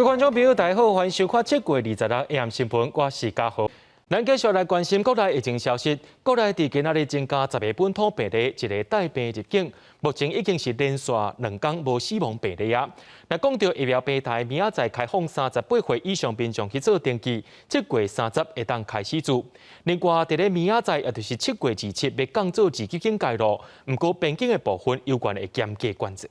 各位观众朋友，大家好，欢迎收看7月26日 AM 新闻，我是嘉豪。咱继续来关心国内疫情消息。国内伫今仔日增加10个本土病例，一个带病入境，目前已经是连续2天无死亡病例啊。那讲到疫苗平台，明仔载开放38岁以上民众去做登记，7月30会当开始做。另外，伫咧明仔载，也就是7月27要降做自己境界路，不过边境的部分有关会严格管制。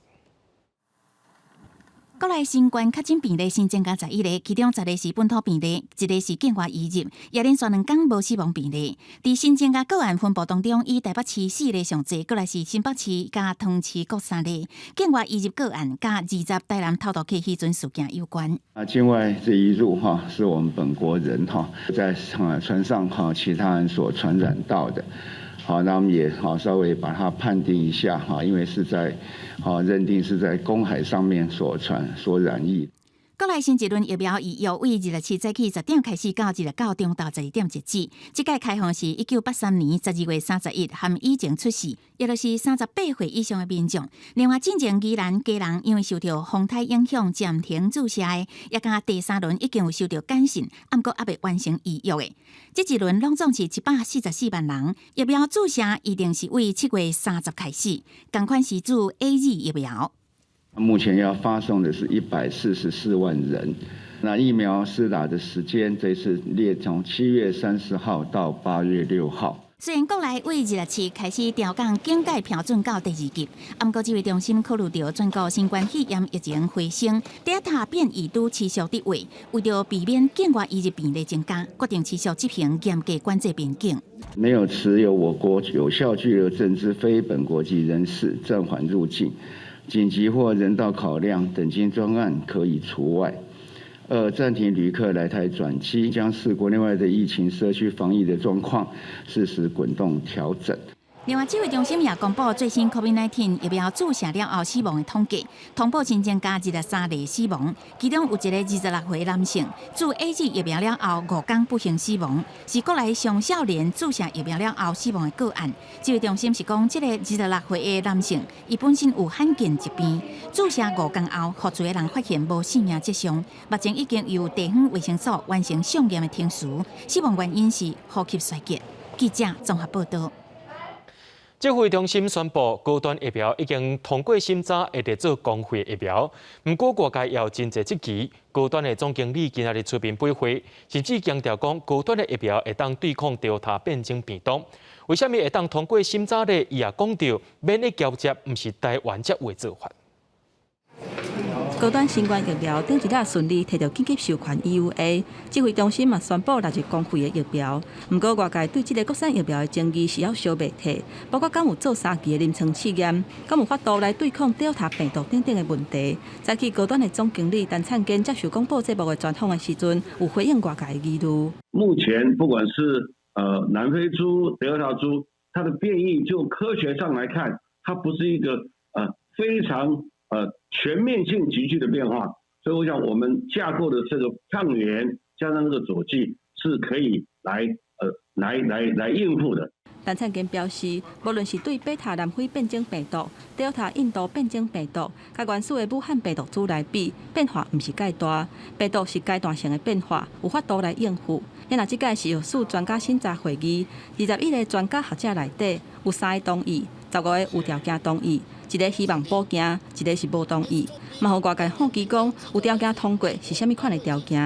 国内新冠确诊病例新增加11个，其中10个是本土病例，1个是境外移入，也连续2天无死亡病例。伫新增加个案分布当中，以台北市4个上侪，过来是新北市加桃市各3例。境外移入个案加20台南偷渡客迄阵事件有关。境外这一入是我们本国人在船上其他人所传染到的。好，那我们也稍微把它判定一下因为是在认定是在公海上面所染疫。国内新一轮疫苗以由27早起10点开始到日9中到12点截止。这届开放是1983年12月31日，含以前出世，也就是38岁以上的民众。另外，进前宜兰家人因为受到风台影响暂停注射的，也甲第3轮已经有受到改善，不过还未完成预约的。这一轮拢总是144万人，疫苗注射一定是为7月30开始，同款是注 AZ 疫苗。目前要发送的是144万人，那疫苗施打的时间这次列从7月30号到8月6号。虽然国内为27开始调降境界标准到第2级，不过指挥中心考虑到全国新冠肺炎疫情回升，Delta 变异株持续伫位，为了避免境外移入病例增加，决定持续执行严格管制边境。没有持有我国有效居留证之非本国籍人士暂缓入境，紧急或人道考量等经专案可以除外。暂停旅客来台转机，将视国内外的疫情社区防疫的状况，适时滚动调整。另外，指挥中心也公布最新 COVID-19 疫苗注射了后死亡的统计，通报新增加23例死亡，其中有一个26岁男性，注 AZ 疫苗了后5天不幸死亡，是国内上少年注射疫苗了后死亡的个案。指挥中心是讲，这个26岁的男性，伊本身有罕见疾病，注射5天后，互助的人发现无性命迹象，目前已经由地方卫生所完成相验的程序，死亡原因是呼吸衰竭。记者综合报道。指挥中心宣布，高端疫苗已经通过审查，会得做公费疫苗。不过，外界也有真侪质疑。高端的总经理今仔日出面驳回，甚至强调讲，高端的疫苗会当对抗Delta变种病毒。为什么会当通过审查呢？伊也讲到，免疫交接不是台湾接为做法。高端新冠疫苗顶一日顺利摕到紧急授权 EUA， 指挥中心嘛宣布6日公费的疫苗。不过外界对这个国产疫苗的争议是要小未退，包括敢有做3期的临床试验，敢有法度来对抗 Delta 病毒等等的问题。早起高端的总经理陈灿坚接受广播节目的专访的时阵，有回应外界的疑虑。目前不管是南非猪、Delta 猪，它的变异就科学上来看，它不是一个非常全面性急剧的变化，所以我想我们架构的这个抗原加上这个佐剂是可以来应付的。陈灿坚表示，无论是对贝塔南非变种病毒、Delta 印度变种病毒，甲原始的武汉病毒株来比，变化毋是介大，病毒是阶段性的变化，有法度来应付。因若即届是有数专家审查会议，21个专家学者内底有3个同意，15个有条件同意。一个希望补件，一个是无同意。嘛，互外界好奇讲有条件通过是啥物款的条件？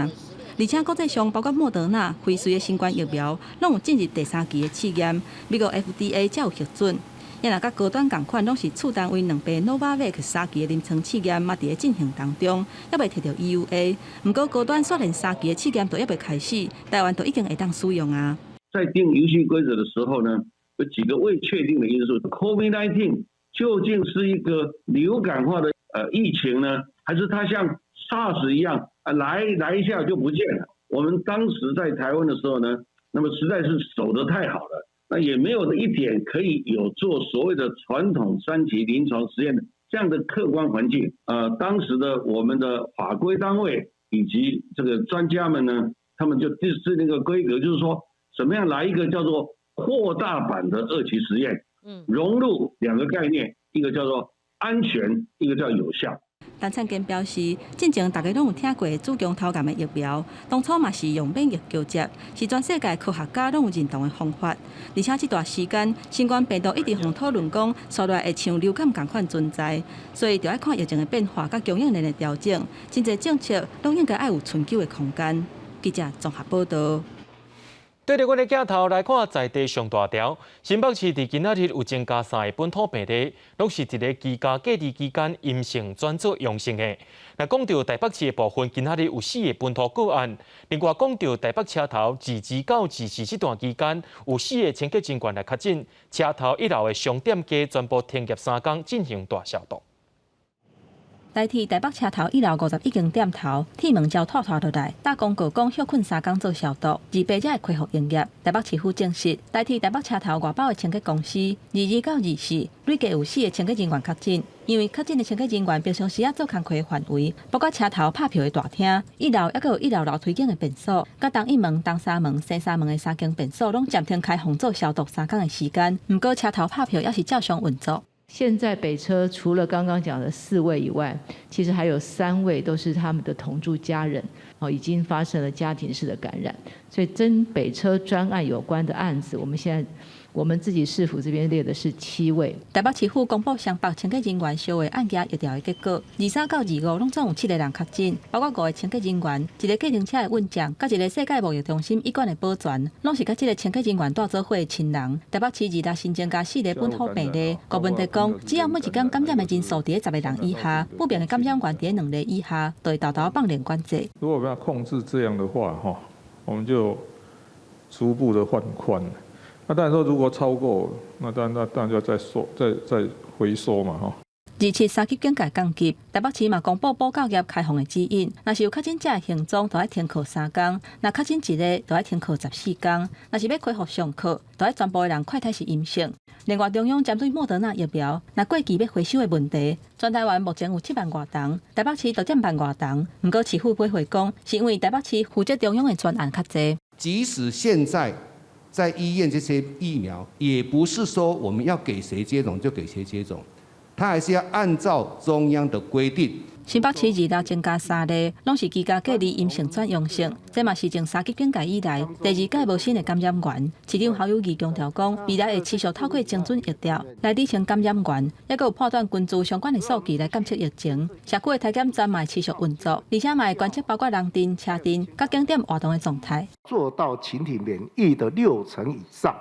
而且国际上包括莫德纳、辉瑞的新冠疫苗，拢有进入第3期的试验，美国 FDA 才有核准。因若甲高端同款，拢是次单位2倍 Novavax 3期的临床试验，嘛伫咧进行当中，还未摕到 EUA。不过高端虽然3期的试验都还未开始，台湾都已经会当使用啊。在定游戏规则的时候呢，有几个未确定的因素 ，COVID-19。究竟是一个流感化的疫情呢，还是它像 SARS 一样来一下就不见了？我们当时在台湾的时候呢，那么实在是守得太好了，那也没有一点可以有做所谓的传统3期临床实验的这样的客观环境。当时的我们的法规单位以及这个专家们呢，他们就制那个规格，就是说怎么样来一个叫做扩大版的2期实验。融入2个概念，一个叫做安全，一个叫有效。陈灿坚表示，进前大家拢有听过子宫头癌的疫苗，当初嘛是用免疫交接，是全世界科学家拢有认同的方法。而且这段时间，新冠病毒一直互讨论讲，出来会像流感同款存在，所以就要看疫情的变化甲供应链的调整，真侪政策拢应该爱有存久的空间。记者综合报道。对着阮的镜头来看，在地上大条，新北市伫今仔日有增加3个本土病例，拢是一个居家隔离期间阴性转做阳性的。那讲到台北市的部分，今仔日有4个本土个案。另外讲到台北车头自治到自治这段期间，有4个清洁人员来确诊，车头1楼的商店街全部停业3天进行大消毒。代替台北车头1楼51间店头，铁门交拖落来，打广告讲休困3天做消毒，二八才会恢复营业。台北市府证实，代替台北车头外包的清洁公司，22到24累计有4个清洁人员确诊。因为确诊的清洁人员平常时做工课的范围，包括车头拍票的大厅、1楼还有1楼楼梯间的便所，甲东一门、东三门、西三门的3间便所，拢暂停开放做消毒3天的时间。不过车头拍票也是照常运作。现在北车除了刚刚讲的4位以外，其实还有3位都是他们的同住家人，已经发生了家庭式的感染，所以跟北车专案有关的案子，我们自己市府这边列的是7位。台北市府公布双北清洁人员烧的案件疫调的结果，23到25拢总有7个人确诊，包括5个清洁人员、1个计程车的运将，甲1个世界贸易中心医馆的保全，拢是甲这个清洁人员带做伙的亲人。台北市2日新增加4个本土病例，郭文德讲，只要每一天感染的人数伫10个人以下，不明的感染源伫2个以下，就会豆豆放连管制。如果要控制这样的话，我们就逐步的放宽。那当然说，如果超过，那当然就要再回收嘛27三级警戒降级，台北市嘛公布保教业开放的指引。若是有确诊者的行踪，就要停课3天；若确诊1个，就要停课14天。若是要恢复上课，就要全部的人快筛是阴性。另外，中央针对莫德纳疫苗，若过期要回收的问题，全台湾目前有7万多吨，台北市就占1万多吨。不过市府不会讲，是因为台北市负责中央的专案较济。即使现在医院这些疫苗，也不是说我们要给谁接种就给谁接种，它还是要按照中央的规定。新北市2日增加3例，拢是居家隔离阴性转阳性，这嘛是从3级警戒以来第2届无新的感染源。市长侯友宜强调讲，未来会持续透过精准疫调来厘清感染源，也有判断群组相关的数据来监测疫情。社区的体检站嘛持续运作，而且嘛会观测包括人阵、车阵、甲景点活动的状态，做到群体免疫的60%以上，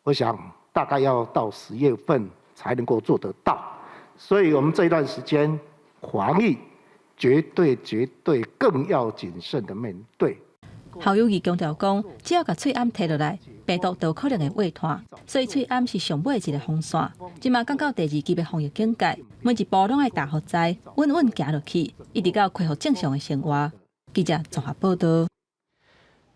我想大概要到10月份才能够做得到。所以我们这一段时间防疫绝对更要谨慎的面对。侯友宜强调讲，只要把喙罨摕落来，病毒就有可能会外传，所以喙罨是上尾的一个风扇。今嘛刚到第2级的防疫警戒，每一步拢要大复在，稳稳行落去，一直到恢复正常的生活。记者综合报道。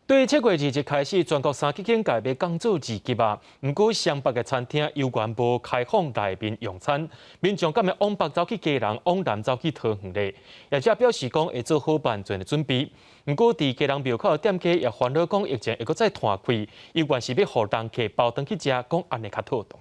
对7月2日开始，全国3级警戒要降做2级啊。不过，湘北的餐厅犹原无开放内面用餐，民众敢会往北走去基隆，往南走去桃园咧。业者表示讲会做好万全的准备。不过，伫基隆庙口的店家也烦恼讲疫情会搁再弹开，犹原是要互人客包顿去食，讲安尼较妥当。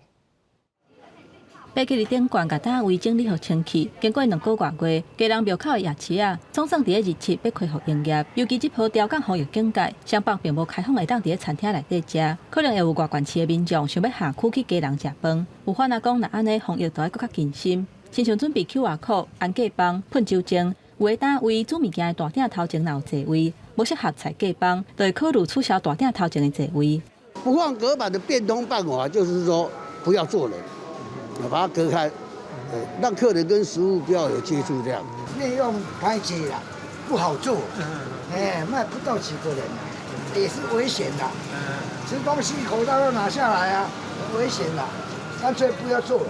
北基的顶馆甲单位整理好清气，经过2个多月，基隆庙口的夜市啊，总算伫个日期要恢复营业。尤其这波调降防疫警戒，湘北并无开放会当伫个餐厅内底食，可能会有外县市的民众想要下区去基隆食饭。有反啊讲，若安尼防疫就要搁较谨慎，亲像准备 QR code、按价棒、喷酒精。有的单位煮物件的大鼎头前有座位，无适合采价棒，就会考虑取消大鼎头前的座位。不放隔板的变通办法就是说，不要坐人。把它隔开，让客人跟食物不要有接触，这样。内用排挤啦，不好做，卖不到几个人也是危险的。吃东西口罩要拿下来啊，很危险的，干脆不要做了，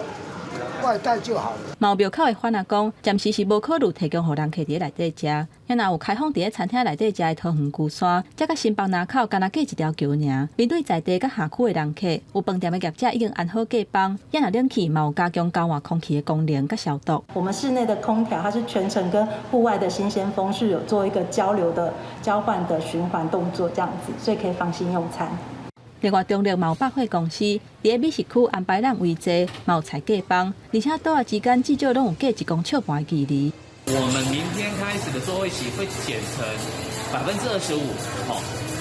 外带就好了。庙庙口的反啊讲，暂时是无考虑提供予人客伫内底食。若有开放伫个餐厅内底食的桃园龟山，则甲新北南口干那过一条桥尔。面对在地甲下区的人客，有饭店的业者已经安好价棒，也若冷气嘛有加强交换空气的功能甲消毒。我们室内的空调它是全程跟户外的新鲜风是有做一个交流的交换的循环动作，这样子，所以可以放心用餐。另外，中立嘛有百货公司伫个美食区安排人位坐，嘛有采价棒，而且桌仔之间至少拢有隔1公尺半的距离。我们明天开始的座位席会减成25%，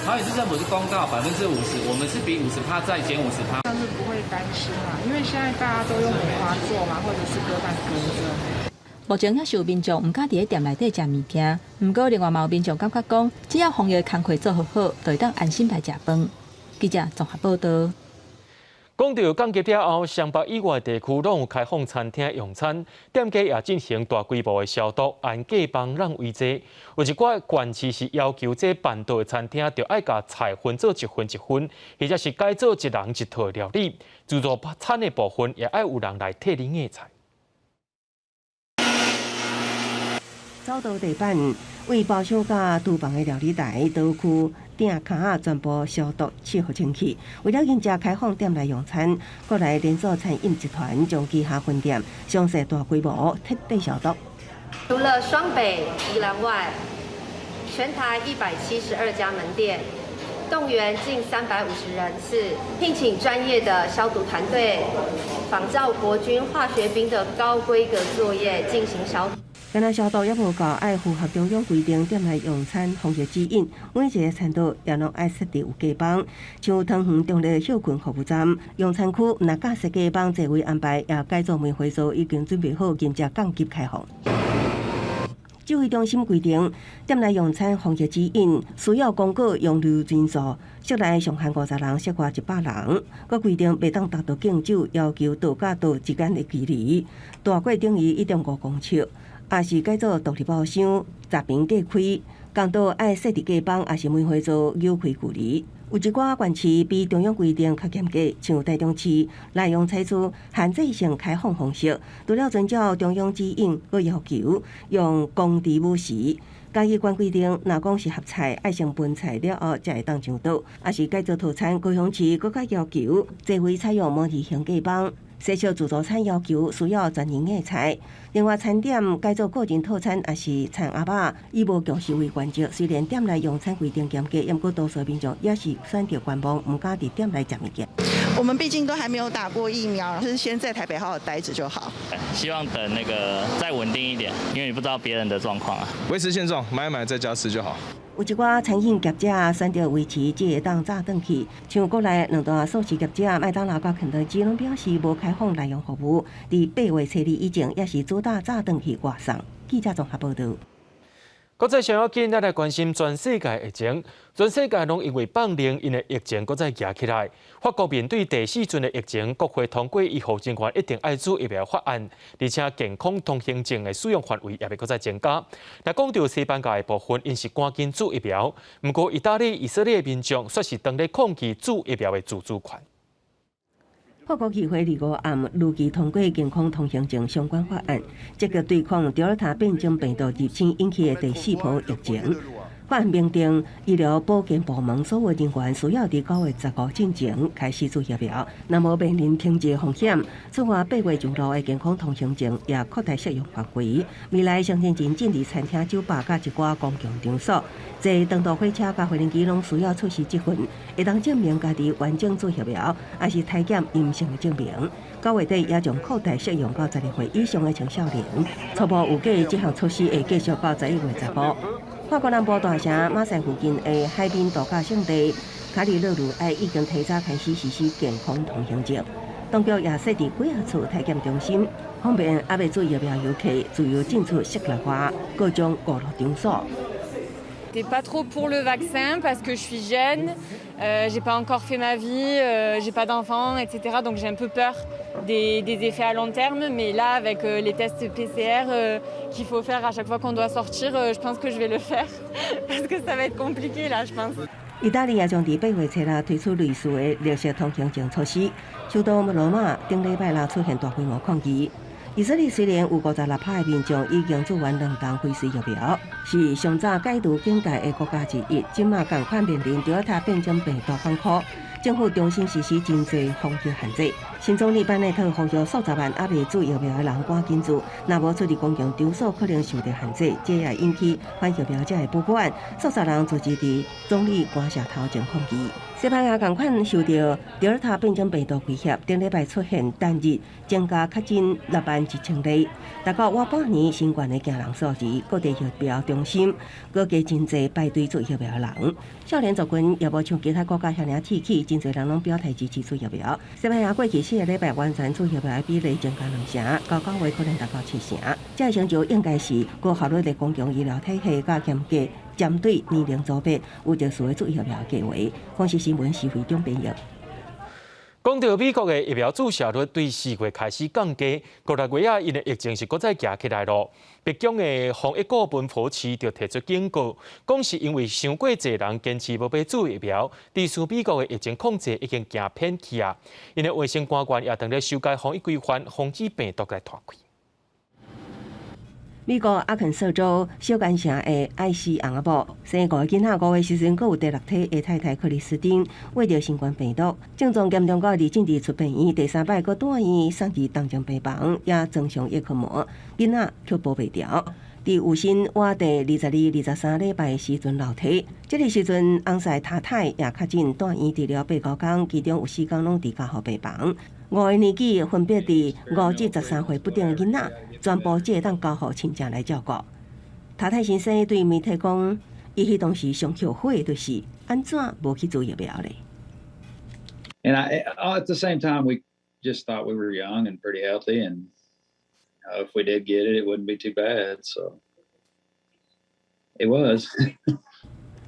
桃园市政府是公告50%，我们是比50%再减50%。但是不会担心啦，因为现在大家都用梅花座嘛，或者是隔板隔着。目前还是有民众唔敢伫咧店内底食物件，不过另外嘛有民众感觉讲，只要防疫工作做好好，就会当安心来食饭。记者综合报道。讲到降级了后，湘北以外地区拢有开放餐厅用餐，店家也进行大规模的消毒，按计帮让为主。有一寡县市是要求这办桌的餐厅就要甲菜分做一份，或者是改做一人一套料理。自助餐的部分也要有人来替你硬菜。走到地板，为包厢甲厨房的料理台、刀具、鼎卡啊，全部消毒切好清气。为了迎接开放店内用餐，国内连锁餐饮集团将旗下分店详细大规模彻底消毒。除了双北、宜兰外，全台172家门店，动员近350人次，聘请专业的消毒团队，仿照国军化学兵的高规格作业进行消毒。干那消毒也无够，爱符合中央规定，店内用餐防疫指引。每一个餐桌也拢爱设置有架帮，像汤圆中立休困服务站、用餐区若架设架帮座位安排，也改造梅花座已经准备好迎接降级开放。指挥中心规定，店内用餐防疫指引需要公告用流人数，室内上限50人，室外100人。佮规定袂当达到敬酒，要求桌甲桌之间的距离大过等于1.5公尺。也是改做独立包厢，闸边隔开，共桌爱设置架帮，也是梅花座扭开距离。有一寡县市比中央规定较严格，像台中市内用采取限制性开放方式，除了遵照中央指引，佮要求用公地母匙。嘉义县规定，若讲是合菜，爱先分菜了后才会当上桌，也是改做套餐。高雄市佮较要求座位采用模拟型架帮。西式自助餐要求需要专营的菜，另外餐点改做个人套餐，也是餐鸭肉，以无强食为原则。虽然店内用餐规定严格，不过多数民众也是选择观望，唔敢伫店内食物件。我们毕竟都还没有打过疫苗，就是先在台北好好待着就好。希望等那个再稳定一点，因为你不知道别人的状况啊。维持现状，买在家吃就好。有一寡餐饮业者选择维持，只会当早转去。像国内两大素食业者麦当劳甲肯德基拢表示无开放内容服务，伫8月初2以前也是主打早转去外送。记者综合报道。国际上要紧，咱来关心全世界疫情。全世界拢因为放零因的疫情，搁再压起来。法国面对第4轮的疫情，国会通过医护人员一定爱注疫苗法案，而且健康通行证的使用范围也要搁再增加。那讲到西班牙的部分，因是赶紧注疫苗，不过意大利、以色列民众却是当咧抗拒注疫苗的自主权。法国议会25暗如期通过健康通行证相关法案，积极对抗德尔塔变种病毒入侵引起的第4波疫情。法案明定，医疗保健部门所有人员需要伫9月15进前开始注疫苗，若无面临停职风险。此外，8月上路的健康通行证也扩大适用范围，未来相信真正伫餐厅、酒吧甲一寡公共场所，坐长途火车甲飞行机拢需要出示这份，会当证明家己完整注疫苗，还是体检阴性的证明。9月底也将扩大适用到12岁以上的青少年。初步预计这项措施会继续到11月10号。法国南部大城马赛附近的海滨度假胜地卡里勒鲁埃已经提早开始实施健康通行证，当局也设置几处体检中心，方便还未注疫苗游客自由进出室内化各种娱乐场所。J'étais pas trop pour le vaccin parce que je suis jeune, j'ai pas encore fait ma vie, j'ai pas d'enfants, etc. Donc j'ai un peu peur des effets à long terme. Mais là, avec les tests PCR qu'il faut faire à chaque fois qu'on doit sortir, je pense que je vais le faire parce que ça va être compliqué là, je pense. 意大利也将伫8月初6推出类似的绿色通行证措施。首都罗马顶礼拜六出现大规模抗议。以色列虽然有56%的民众已经做完2档辉瑞疫苗，是上早解除警戒的国家之一，今嘛同款面临德尔塔变种病毒反扑，政府重新实施真侪防疫限制。新总理班内特呼吁数十万还未注疫苗的人赶紧注，若无出入公共场所可能受到限制，这也引起反疫苗者的不满。数十人聚集伫总理官舍头前抗议。西班牙同款受到德尔塔变种病毒威胁，顶礼拜出现单日增加确诊6万1000例。达到我半年新冠的惊人数字，各地疫苗中心各加真侪排队做疫苗的人。少年族群也无像其他国家遐尔铁起，真侪人拢表态支持做疫苗。西班牙过去4个礼拜完全做疫苗的比例增加2成，到9月可能达到7成。这成就应该是高效率的公共医疗体系甲严格针对年龄组别有特殊的做疫苗的计划。广西新闻是非常编译。讲到美国的疫苗注射率对4月开始降低，5、6月啊，因的疫情是搁再行起来咯。北京的防疫顾问福奇就提出警告，讲是因为伤过侪人坚持要被注疫苗，致使美国的疫情控制已经行偏去啊。因的卫生官员也当咧修改防疫规范，防止病毒来传开。美国阿肯色州小干城的艾斯昂阿堡生5个囡仔，5月时阵，阁有第6梯的太太克里斯汀患着新冠病毒，症状严重到伫诊治出病院，第3摆阁住院，送至当前病房，也装上叶克膜，囡仔却保袂掉。伫有心活第22、23礼拜时阵楼梯，这个时阵翁婿太太也确诊住院治疗8、9天，其中有4天拢伫家护病房。5个年纪分别伫5至13岁不等的囡仔，全部只会当交互亲戚来照顾。太太先生对媒体讲，伊迄当时上后悔的就是安怎无去做疫苗咧。And at the same time, we just thought we were young and pretty healthy, and if we did get it, it wouldn't be too bad. So it was.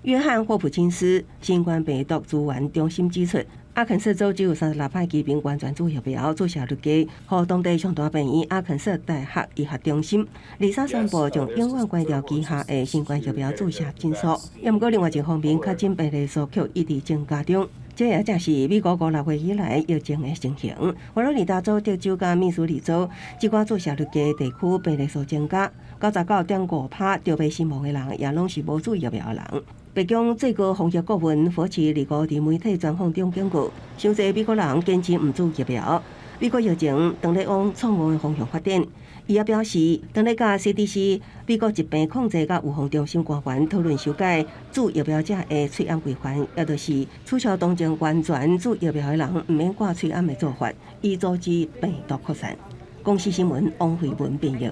约翰霍普金斯新冠病毒资源中心指出，阿肯色州只有36派居民完全做疫苗，注射率低，互当地上大病院阿肯色大学医学中心23宣布将永远关掉旗下的新冠疫苗注射诊所。也毋过另外一方面，确诊病例数却一直增加中。这也正是美国5、6月以来疫情的情形。佛罗里达州、德州甲密苏里州几寡注射率低的地区病例数增加，99.5%着被死亡的人也拢是无注疫苗的人。北京最高防疫顾问福奇2号伫媒体专访中警告，伤侪美国人坚持毋注疫苗。美国疫情当咧往错误的方向发展。伊也表示，当咧甲 CDC 美国疾病控制甲预防中心官员讨论修改注疫苗者的喙暗规范，也就是取消当前完全注疫苗的人毋免挂喙暗的做法，以阻止病毒扩散。公司新闻王慧文编译。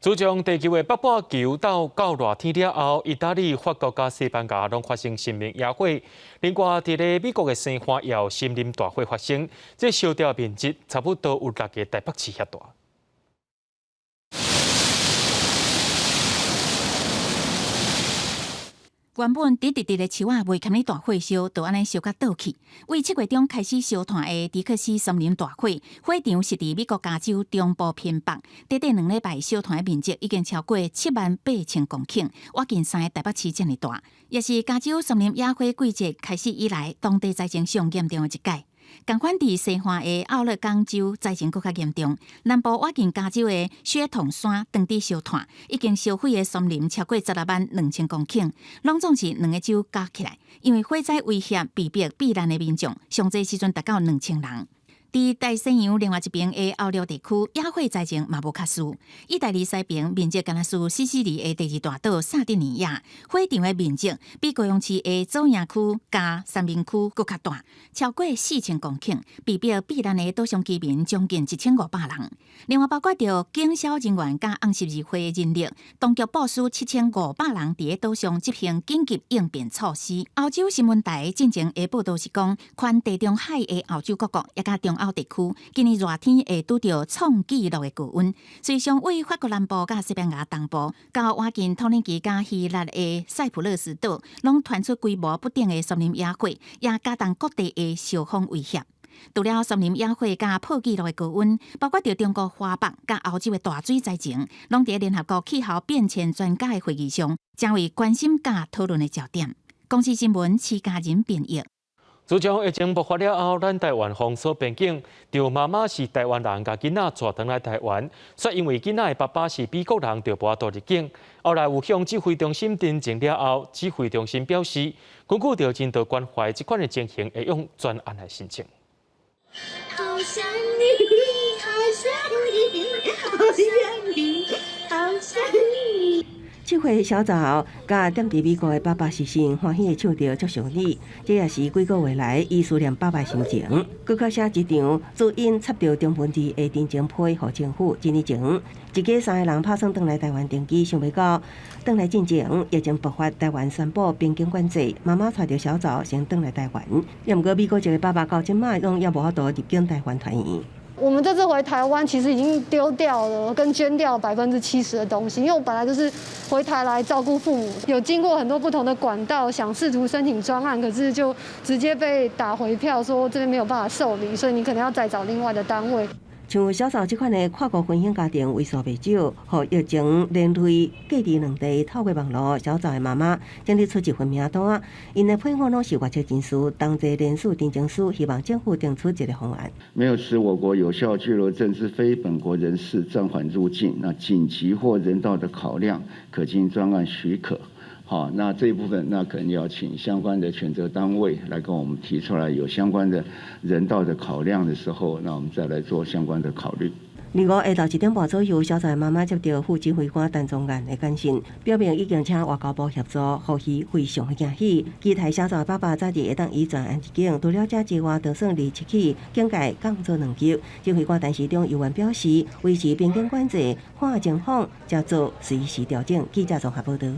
自从第9月北半球到热天了后，意大利、法国甲西班牙拢发生森林野火。另外，伫咧美国的西花也有森林大火发生，这烧掉面积差不多有6个台北市遐大。原本直直的树啊，未堪哩大火烧，就安尼烧甲倒去。为7月中开始烧炭的迪克西森林大火，火场是伫美国加州中部偏北，短短2礼拜烧炭的面积已经超过78000公顷，挖近3个台北市这么大，也是加州森林野火季节开始以来，当地灾情上严重的一届。同款伫西岸的奥勒冈州灾情更较严重，南部挖近加州的雪桐山当地烧炭，已经烧毁的森林超过122000公顷，拢总是2个州加起来，因为火灾威胁被逼避难的民众，上济时阵达到2000人。伫大西洋另外一边的奥勒地区，野火灾情嘛无较输。意大利西边面积敢若是西西里的第2大岛萨丁尼亚，火场的面积比高雄市的左营区加三明区搁较大，超过4000公顷，被逼避难的岛上居民将近1500人。另外包括着警消人员甲红十字会的人力，当局部署7500人伫个岛上执行紧急应变措施。欧洲新闻台进前的报道是讲，宽地中海的欧洲各国也甲中欧地区今年热天会拄到创纪录的高温，随上为法国南部甲西班牙东部，到瓦近土耳其甲希腊的塞浦路斯岛，拢传出规模不等的森林野火，也加重各地的烧风威胁。除了森林野火甲破纪录的高温，包括着中国华北甲欧洲的大水灾情，拢伫联合国气候变迁专家的会议上，成为关心甲讨论的焦点。公司新闻徐家人编译。自从疫情爆发了后，咱台湾封锁边境，就妈妈是台湾人，甲囡仔带回来台湾，却因为囡仔的爸爸是美国人，就无法度入境。后来有向指挥中心申请了后，指挥中心表示，根据着人道关怀这款的情形，会用专案来申请。好想你，好想你，好想你，好想你。这回小枣甲踮伫美国的爸爸实心欢喜的唱着祝寿礼，这也是几个月来伊思念爸爸心情。佮较写一场注音插着中文字的定情批予政府。一年前，一家3个人打算回来台湾定居，想袂到回来进前疫情爆发，台湾宣布边境管制，妈妈带着小枣先回来台湾。也毋过美国这个爸爸到今嘛拢也无法度入境台湾团圆。我们这次回台湾，其实已经丢掉了跟捐掉70%的东西，因为我本来就是回台来照顾父母，有经过很多不同的管道，想试图申请专案，可是就直接被打回票，说这边没有办法受理，所以你可能要再找另外的单位。像小枣这款的跨国婚姻家庭为数不少，互疫情连累隔离2地，透过网络，小枣的妈妈整理出一份名单，因的配偶拢是外籍人士，同齐联署申请书，希望政府定出一个方案。没有使我国有效拘留政治非本国人士暂缓入境，那紧急或人道的考量，可经专案许可。好，那这一部分那可能要请相关的权责单位来跟我们提出来，有相关的人道的考量的时候，那我们再来做相关的考虑。2月下昼1点半左右，小枣的妈妈接到副指挥官陈宗彦的简讯，表明已经请外交部协助，予伊非常的惊喜。期待小枣的爸爸早日会当移转安置境。除了这之外，就算27起境界降做2级。指挥官陈时中尤愿表示，维持边境管制，看情况才做随时调整。记者综合报道。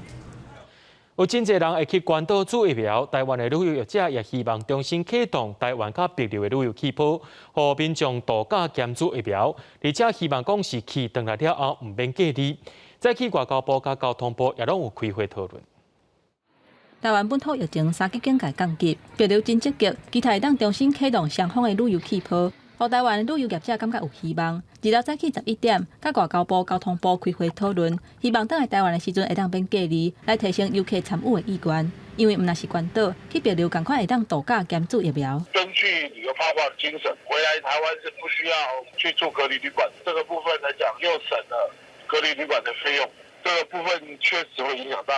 有真侪人会去关岛注疫苗，台湾的旅游业者也希望重新启动台湾甲别流的旅游气泡，互民众度假兼注疫苗，而且希望讲是去回来了后唔免隔离。再去外交部甲交通部也拢有开会讨论。台湾本土疫情3级警戒降级，别流真积极，期待当重新启动双方的旅游气泡，互台湾旅游业者感觉有希望。日头早起11点，甲外交部、交通部开会讨论，希望等来台湾的时阵会当免隔离，来提升游客参与的意愿。因为唔那是关岛，去别流赶快会当度假兼注疫苗。根据旅游泡泡的精神，回来台湾是不需要去住隔离旅馆，这个部分来讲又省了隔离旅馆的费用。这个部分确实会影响到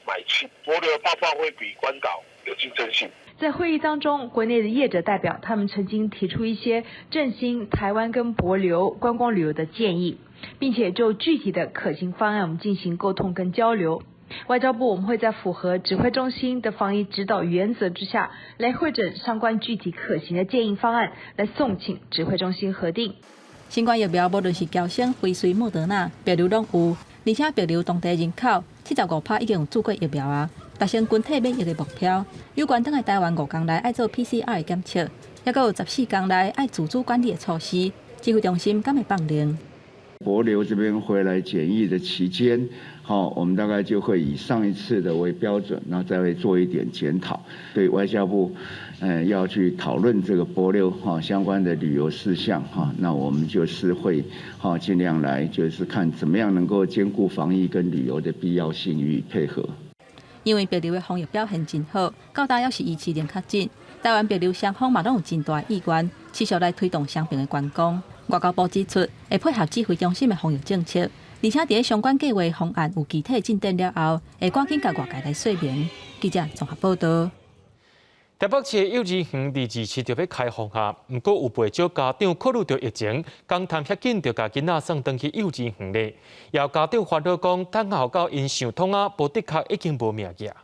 买气，帛琉泡泡会比关岛有竞争性。在会议当中，国内的业者代表他们曾经提出一些振兴台湾跟帛琉观光旅游的建议，并且就具体的可行方案我们进行沟通跟交流。外交部我们会在符合指挥中心的防疫指导原则之下，来会诊相关具体可行的建议方案，来送请指挥中心核定。新冠疫苗无论是高生、辉瑞、莫德纳、别流拢有，而且别流当地人口75%已经有注过疫苗啊。达成群体免疫的目标，有关等来台湾5天内爱做 PCR 的检测，也有14天内爱自主管理的措施。指挥中心敢会放零？帛琉这边回来检疫的期间，我们大概就会以上一次的为标准，然后再会做一点检讨。对外交部，要去讨论这个帛琉相关的旅游事项那我们就是会尽量来就是看怎么样能够兼顾防疫跟旅游的必要性与配合。因为别流的防疫表现真好，到大要是2次零确诊，台湾别流双方嘛拢有真大意愿，持续来推动双边的观光。外交部指出，会配合指挥中心的防疫政策，而且在相关计划方案有具体进展了后，会赶紧甲外界来说明。记者综合报道。台北市幼儿园27就要开放下，不过有不少家长考虑到疫情，工谈遐紧就甲囡仔送回去幼儿园咧。也有家长烦恼讲，等候到因上通啊，无的确已经无命个。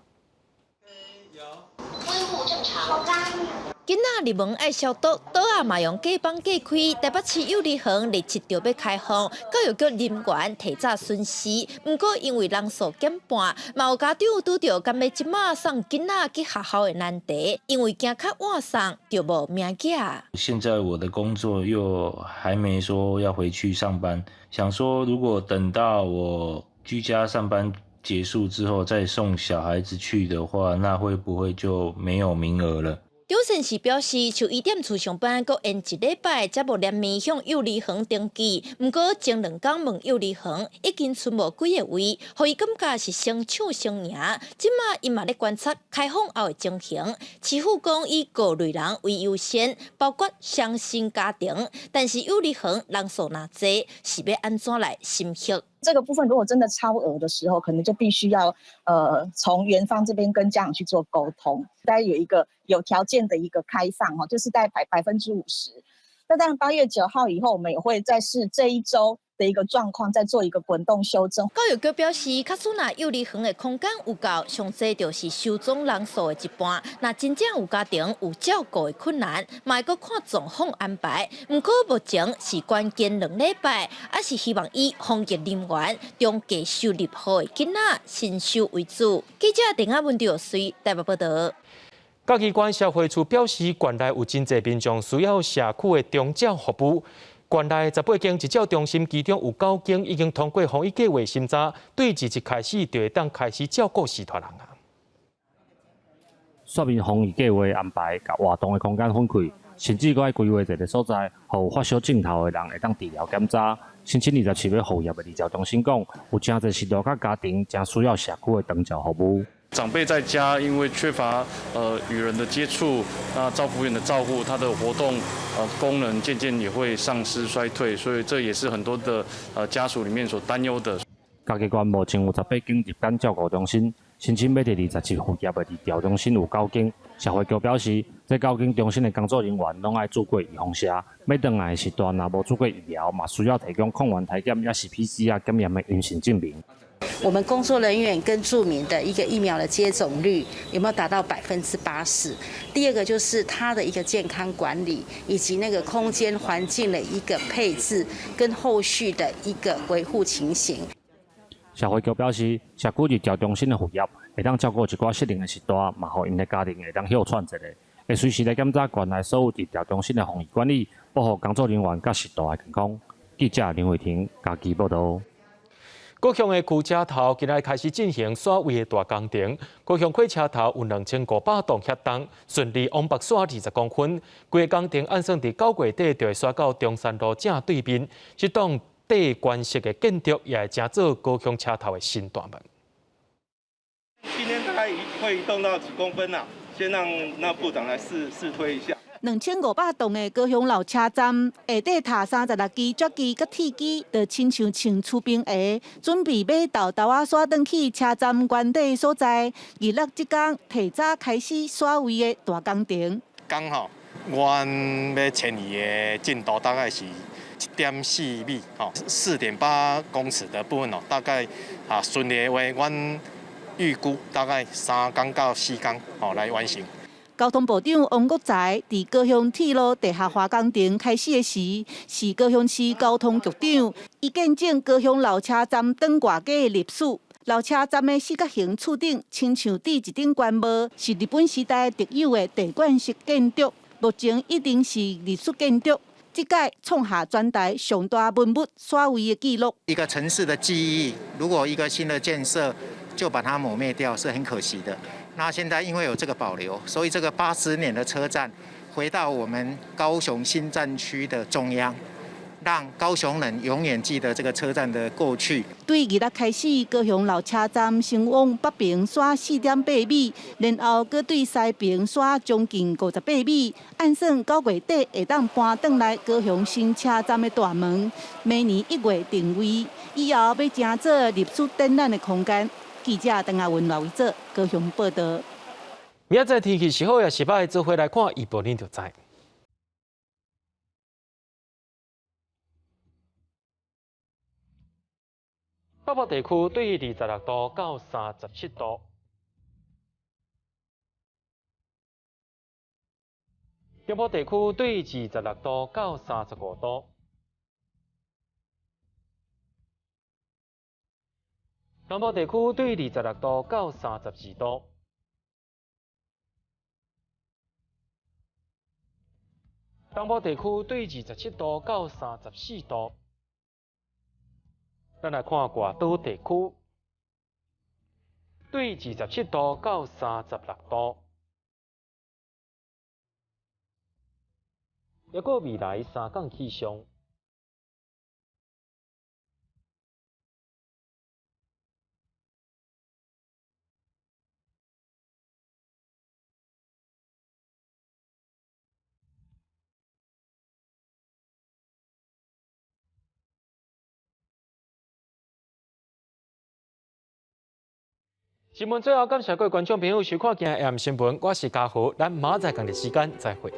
囡仔入门爱消毒，桌仔嘛用假绑假开。台北市幼儿园27就要开放，教育局人员提早巡视，不过因为人数减半，嘛有家长拄到甘要即马送囡仔去学校的难题，因为惊较晚送就无命假。现在我的工作又还没说要回去上班，想说如果等到我居家上班结束之后再送小孩子去的话，那会不会就没有名额了？刘先生表示，像伊踮厝上班，阁延1礼拜才无连面向幼儿园登记。毋过前2天问幼儿园，已经剩无几个位，互伊感觉是先抢先赢。即马伊嘛咧观察开放后的情形。市府讲以各类人为优先，包括双薪家庭，但是幼儿园人数那济，是要安怎来审核？这个部分如果真的超额的时候，可能就必须要从园方这边跟家长去做沟通，大概有一个有条件的一个开放就是在50%。那当然8月9号以后，我们也会再视这一周的一个状况，再做一个滚动修正。教育局表示，卡苏纳幼儿园的空间有够，上济就是收总人数的一半。那真正有家庭有照顾的困难，嘛会看状况安排。不过目前是关键2礼拜，还是希望以防疫人员中低收入户的囡仔先收为主。记者陈雅文随台北报道。嘉义县社会处表示，县内有真侪民众需要社区的中照服务。县内18间日照中心，其中有9间已经通过防疫计划审查，对日一开始就会当开始照顾视托人啊。说明防疫计划安排，甲活动的空间分开，甚至搁爱规划一个所在，互发烧症头的人会当治疗检查。申请27月复业的日照中心讲，有真侪视托甲家庭正需要社区的长照服务。长辈在家因为缺乏与人的接触，那照服员的照顾，他的活动功能渐渐也会丧失衰退，所以这也是很多的家属里面所担忧的。嘉义县目前有18间日间照顾中心，申请要第27复业的日照中心有9间。社会局表示，这9间中心的工作人员拢爱做过预防针，要回来的时段若无做过疫苗，嘛需要提供抗原体检也是 PCR 检验的阴性证明。我们工作人员跟住民的一个疫苗的接种率有没有达到80%？第二个就是它的一个健康管理，以及那个空间环境的一个配置，跟后续的一个维护情形。社会局表示，社区日照中心的服务会当照顾一寡适龄的时段，嘛，互因的家庭会当休喘一下，会随时来检查县内所有日照中心的防疫管理，保护工作人员甲时段的健康。记者林慧婷嘉义报道。高雄的区车头今日开始进行刷位的大工程，高雄快车头有2500栋协同，顺利往北刷20公分。规个工程按算伫9月底就会刷到中山路正对面，这栋地关式的建筑也会成做高雄车头的新大门。今天大概会移动到几公分啊？先让那部长来试推一下。2500栋的高雄老车站下底塔36支脚机甲铁机，就亲像穿出兵鞋，准备要豆豆啊刷转去车站原地所在。26这天提早开始刷位的大工程。刚好，阮要迁移的进度大概是1.4米，4.8公尺的部分大概顺利的话，阮预估大概3天到4天来完成。交通部长王国材伫高雄铁路地下化工程开始的时，是高雄市交通局长，伊见证高雄老车站等外界的历史。老车站的四角形厝顶，亲像伫一顶棺木，是日本时代特有的地冠式建筑，目前一定是历史建筑。这届创下全台上大文物刷位的纪录。一个城市的记忆，如果一个新的建设就把它抹灭掉，是很可惜的。那现在因为有这个保留，所以这个80年的车站回到我们高雄新站区的中央，让高雄人永远记得这个车站的过去。对日开始，高雄老车站先往北边刷4.8米，然后搁对西边刷将近58米。按算9月底会当搬转来高雄新车站的大门，明年1月定位，以后要成做历史展览的空间。记者邓亚文、赖维做高雄报道。明仔载天气是好也是歹，做伙来看预报，恁就知。北部地区对26度到37度，中部地区对26度到35度。南部地区对26度到32度，东部地区对27度到34度。咱来看外岛地区，对27度到36度。还有未来3天气象。新闻最后，感谢各位观众朋友收看今日 AM 新闻，我是嘉豪，咱明仔载同一时间再会。